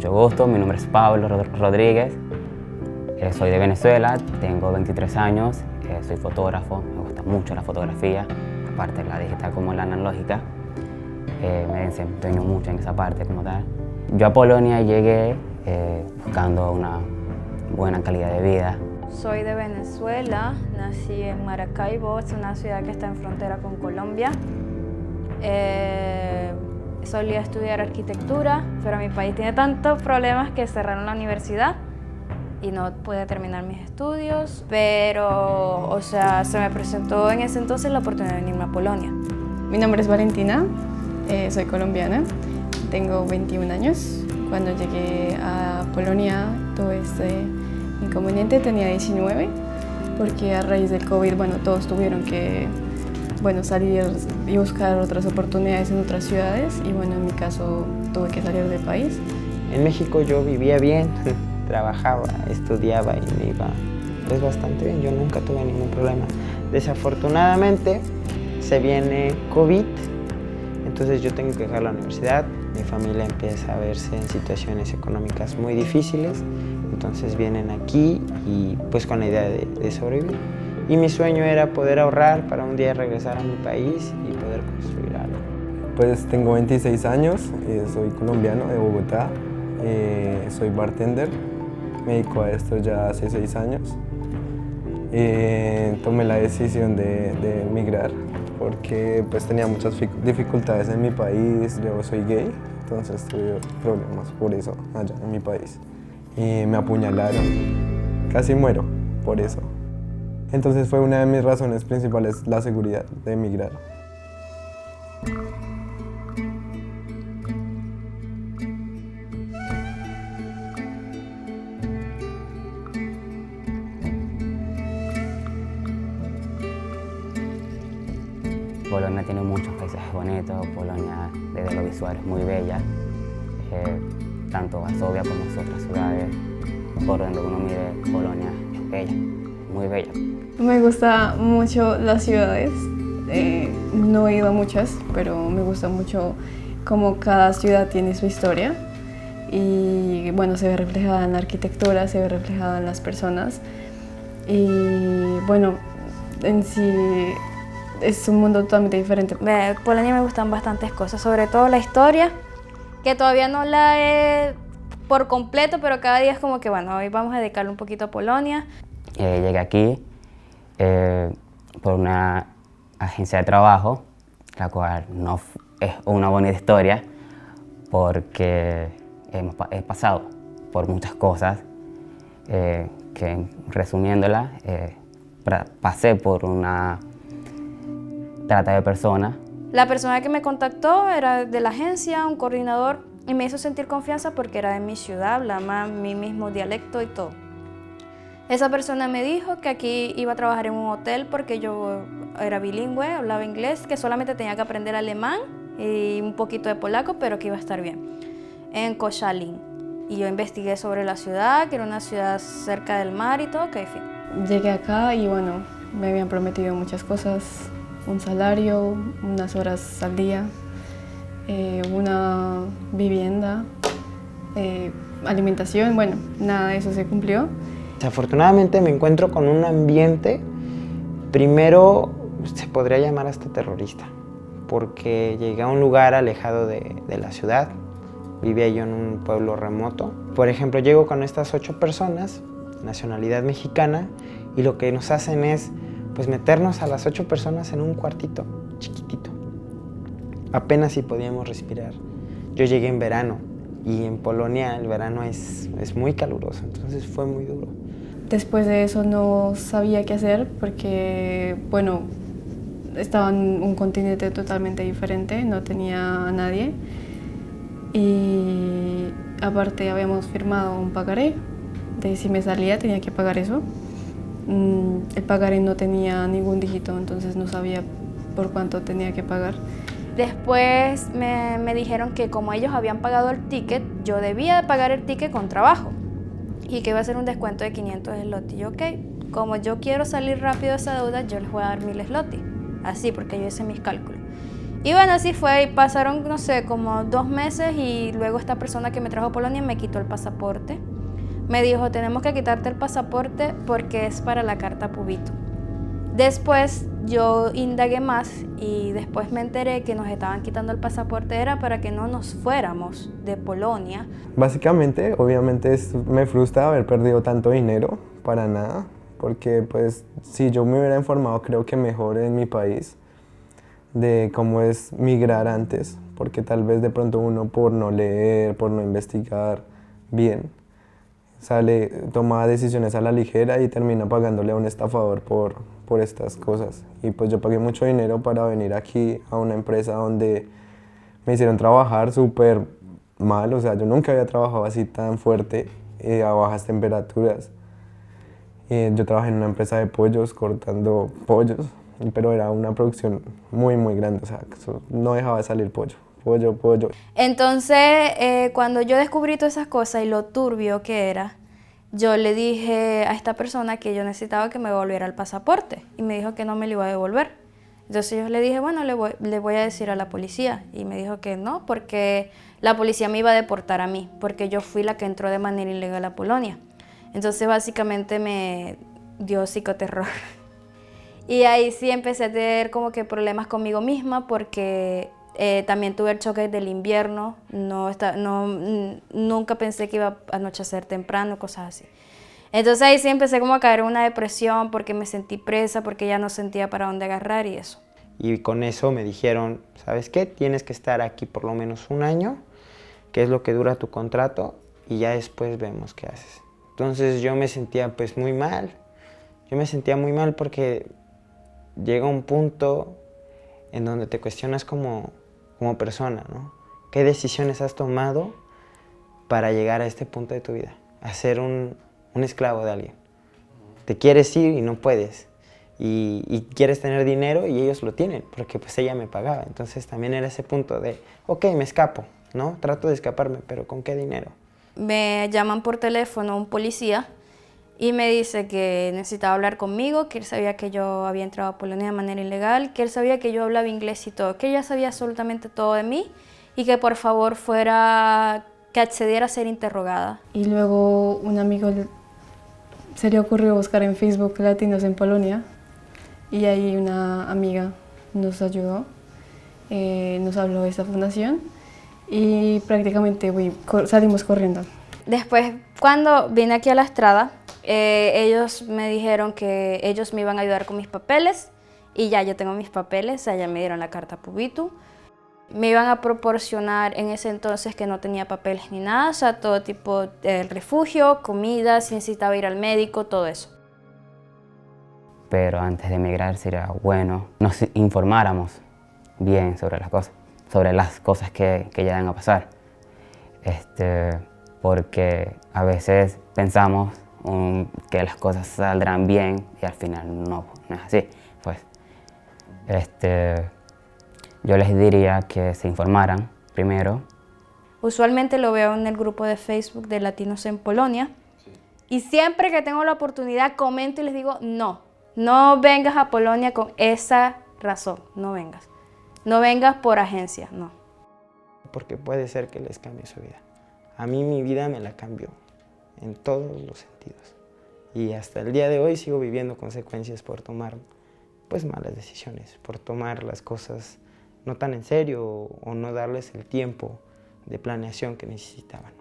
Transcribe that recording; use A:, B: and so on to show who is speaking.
A: Mucho gusto, mi nombre es Pablo Rodríguez, soy de Venezuela, tengo 23 años, soy fotógrafo, me gusta mucho la fotografía, aparte de la digital como la analógica, me desempeño mucho en esa parte como tal. Yo a Polonia llegué buscando una buena calidad de vida.
B: Soy de Venezuela, nací en Maracaibo, es una ciudad que está en frontera con Colombia. Solía estudiar arquitectura, pero mi país tiene tantos problemas que cerraron la universidad y no pude terminar mis estudios. Pero, o sea, se me presentó en ese entonces la oportunidad de venirme a Polonia.
C: Mi nombre es Valentina, soy colombiana, tengo 21 años. Cuando llegué a Polonia tuve este inconveniente, tenía 19, porque a raíz del COVID, bueno, todos tuvieron que salir y buscar otras oportunidades en otras ciudades y bueno, en mi caso tuve que salir del país.
D: En México yo vivía bien, trabajaba, estudiaba y me iba pues bastante bien, yo nunca tuve ningún problema. Desafortunadamente se viene COVID, entonces yo tengo que dejar la universidad, mi familia empieza a verse en situaciones económicas muy difíciles, entonces vienen aquí y pues con la idea de sobrevivir. Y mi sueño era poder ahorrar para un día regresar a mi país y poder construir algo.
E: Pues tengo 26 años, soy colombiano de Bogotá, soy bartender, me dedico a esto ya hace 6 años. Tomé la decisión de emigrar porque pues tenía muchas dificultades en mi país, yo soy gay, entonces tuve problemas por eso allá en mi país. Y me apuñalaron, casi muero por eso. Entonces fue una de mis razones principales la seguridad de emigrar.
A: Polonia tiene muchos paisajes bonitos, Polonia desde lo visual es muy bella, tanto Varsovia como las otras ciudades, por donde uno mire Polonia es bella, muy bella.
C: Me gusta mucho las ciudades, no he ido a muchas, pero me gusta mucho cómo cada ciudad tiene su historia y bueno, se ve reflejada en la arquitectura, se ve reflejada en las personas y bueno, en sí es un mundo totalmente diferente.
B: Polonia me gustan bastantes cosas, sobre todo la historia, que todavía no la he por completo, pero cada día es como que bueno, hoy vamos a dedicarle un poquito a Polonia.
A: Llegué aquí por una agencia de trabajo, la cual no es una bonita historia porque he pasado por muchas cosas que resumiéndola, pasé por una trata de personas.
B: La persona que me contactó era de la agencia, un coordinador, y me hizo sentir confianza porque era de mi ciudad, hablaba mi mismo dialecto y todo. Esa persona me dijo que aquí iba a trabajar en un hotel porque yo era bilingüe, hablaba inglés, que solamente tenía que aprender alemán y un poquito de polaco, pero que iba a estar bien, en Koszalin. Y yo investigué sobre la ciudad, que era una ciudad cerca del mar y todo, que en fin.
C: Llegué acá y bueno, me habían prometido muchas cosas, un salario, unas horas al día, una vivienda, alimentación, bueno, nada de eso se cumplió.
D: Desafortunadamente me encuentro con un ambiente, primero se podría llamar hasta terrorista, porque llegué a un lugar alejado de la ciudad, vivía yo en un pueblo remoto. Por ejemplo, llego con estas 8 personas, nacionalidad mexicana, y lo que nos hacen es pues meternos a las 8 personas en un cuartito chiquitito. Apenas si podíamos respirar. Yo llegué en verano y en Polonia el verano es muy caluroso, entonces fue muy duro.
C: Después de eso no sabía qué hacer porque, bueno, estaba en un continente totalmente diferente, no tenía a nadie y aparte habíamos firmado un pagaré de si me salía tenía que pagar eso. El pagaré no tenía ningún dígito, entonces no sabía por cuánto tenía que pagar.
B: Después me dijeron que como ellos habían pagado el ticket, yo debía de pagar el ticket con trabajo y que iba a ser un descuento de 500 zloty. Y ok, como yo quiero salir rápido de esa deuda, yo les voy a dar 1000 zloty, así porque yo hice mis cálculos. Y bueno, así fue, y pasaron, no sé, como 2 meses y luego esta persona que me trajo a Polonia me quitó el pasaporte. Me dijo, tenemos que quitarte el pasaporte porque es para la carta Pubito. Después yo indagué más y después me enteré que nos estaban quitando el pasaporte, era para que no nos fuéramos de Polonia.
E: Básicamente, obviamente me frustra haber perdido tanto dinero para nada, porque pues si yo me hubiera informado creo que mejor en mi país de cómo es migrar antes, porque tal vez de pronto uno por no leer, por no investigar bien, toma decisiones a la ligera y termina pagándole a un estafador por estas cosas. Y pues yo pagué mucho dinero para venir aquí a una empresa donde me hicieron trabajar súper mal, o sea, yo nunca había trabajado así tan fuerte, a bajas temperaturas. Yo trabajé en una empresa de pollos, cortando pollos, pero era una producción muy, muy grande, o sea, no dejaba de salir pollo.
B: Entonces, cuando yo descubrí todas esas cosas y lo turbio que era, yo le dije a esta persona que yo necesitaba que me devolviera el pasaporte y me dijo que no me lo iba a devolver. Entonces yo le dije, bueno, le voy a decir a la policía, y me dijo que no, porque la policía me iba a deportar a mí, porque yo fui la que entró de manera ilegal a Polonia. Entonces básicamente me dio psicoterror. Y ahí sí empecé a tener como que problemas conmigo misma, porque también tuve el choque del invierno, nunca pensé que iba a anochecer temprano, cosas así. Entonces ahí sí empecé como a caer en una depresión porque me sentí presa, porque ya no sentía para dónde agarrar y eso.
D: Y con eso me dijeron, ¿sabes qué? Tienes que estar aquí por lo menos 1 año, que es lo que dura tu contrato, y ya después vemos qué haces. Entonces yo me sentía pues muy mal. Yo me sentía muy mal porque llega un punto en donde te cuestionas como persona, ¿no? ¿Qué decisiones has tomado para llegar a este punto de tu vida? A ser un esclavo de alguien. Te quieres ir y no puedes. Y quieres tener dinero y ellos lo tienen, porque pues ella me pagaba. Entonces también era ese punto de, ok, me escapo, ¿no? Trato de escaparme, pero ¿con qué dinero?
B: Me llaman por teléfono un policía y me dice que necesitaba hablar conmigo, que él sabía que yo había entrado a Polonia de manera ilegal, que él sabía que yo hablaba inglés y todo, que ella sabía absolutamente todo de mí y que por favor que accediera a ser interrogada.
C: Y luego un amigo se le ocurrió buscar en Facebook Latinos en Polonia y ahí una amiga nos ayudó, nos habló de esta fundación y prácticamente salimos corriendo.
B: Después, cuando vine aquí a la Estrada, ellos me dijeron que ellos me iban a ayudar con mis papeles y ya yo tengo mis papeles, ya me dieron la carta Pubito. Me iban a proporcionar en ese entonces que no tenía papeles ni nada, o sea, todo tipo de refugio, comida, si necesitaba ir al médico, todo eso.
A: Pero antes de emigrar sería bueno nos informáramos bien sobre las cosas que llegan a pasar. Porque a veces pensamos que las cosas saldrán bien y al final no es así. Pues, yo les diría que se informaran primero.
B: Usualmente lo veo en el grupo de Facebook de Latinos en Polonia. Sí. Y siempre que tengo la oportunidad comento y les digo, no vengas a Polonia con esa razón, no vengas. No vengas por agencia, no.
D: Porque puede ser que les cambie su vida. A mí mi vida me la cambió en todos los sentidos. Y hasta el día de hoy sigo viviendo consecuencias por tomar pues malas decisiones, por tomar las cosas no tan en serio o no darles el tiempo de planeación que necesitaban.